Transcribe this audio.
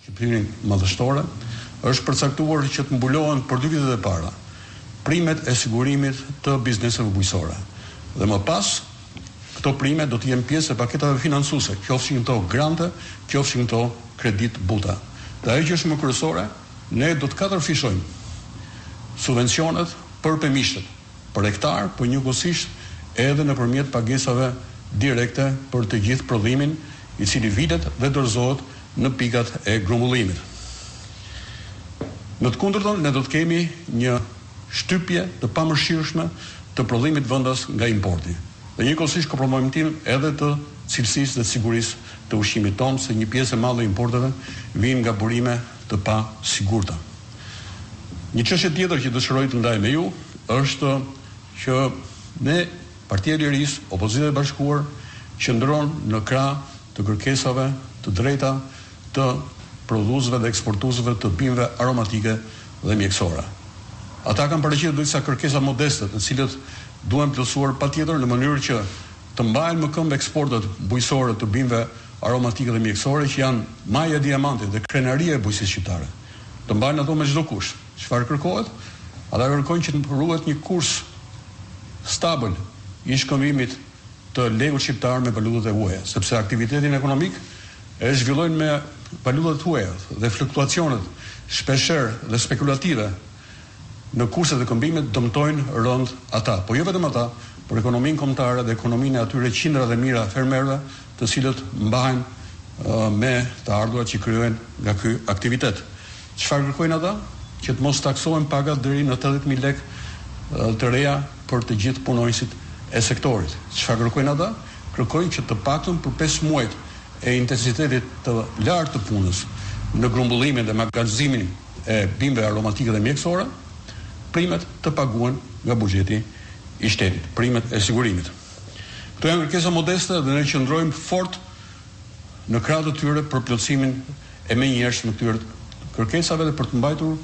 Qeverisë madhështore, është përcaktuar që të mbulohen për 2 vitet e para primet e sigurimit të bizneseve bujqësore. Dhe më pas, këto prime do të jenë pjesë e paketave financuese, qofshin këto grante, qofshin këto kredit buta. Dhe ajo që është më kryesore, ne do të katërfishojmë subvencionet për pemishtet, për hektar, por njëkohësisht edhe nëpërmjet pagesave direkte për të gjithë prodhimin, i cili vitet dhe dorëzohet në pikat e grumbullimit. Në të kundërtën, ne do të kemi një shtypje të pamërshirshme të prodhimit vendas nga importi. Dhe njëkohësisht kompromitim edhe të cilësisë dhe sigurisë të ushqimit tonë, se një pjesë e madhe e importeve vijnë nga burime të pasigurta. Një çështje tjetër që dëshiroj të ndaj me ju është që ne, Partia e Lirisë, Opozita e Bashkuar, qëndron në krah të kërkesave të drejta të prodhuesve dhe eksportuesve të bimëve aromatike dhe mjekësore. Ata kanë paraqitur disa kërkesa modeste, të cilët duhen plotësuar patjetër në mënyrë që të mbahen më këmbë eksportet bujqësore të bimëve aromatike dhe mjekësore, që janë maja e diamantit dhe krenaria e bujqësisë shqiptare. Të mbahen ato me çdo kusht. Çfarë kërkohet? Ata kërkojnë që të ruhet një kurs stabil i shkëmbimit të lekut shqiptar me valutat e huaja, sepse aktivitetin ekonomik e zhvillojnë me valutat huaja dhe fluktuacionet shpeshherë dhe spekulative në kurset e këmbimit dëmtojnë rënd ata, po jo vetëm ata, por ekonominë kombëtare dhe ekonominë e atyre qindra dhe mijëra fermerëve, të cilët mbahen me të ardhurat që krijohen nga ky aktivitet. Çfarë kërkojnë ata? Që të mos taksohen pagat deri në 80.000 lekë të reja për të gjithë punonjësit e sektorit. Çfarë kërkojnë ata? Kërkojnë që të paktën për 5 muaj e intensitetit të lartë të punës në grumbullimin dhe magazimin e bimëve aromatike dhe mjekësore, primet të paguhen nga buxheti i shtetit, primet e sigurimit. Këto janë kërkesa modeste dhe ne qëndrojmë fort në krah të tyre për plotësimin e menjëhershëm të këtyre kërkesave dhe për të mbajtur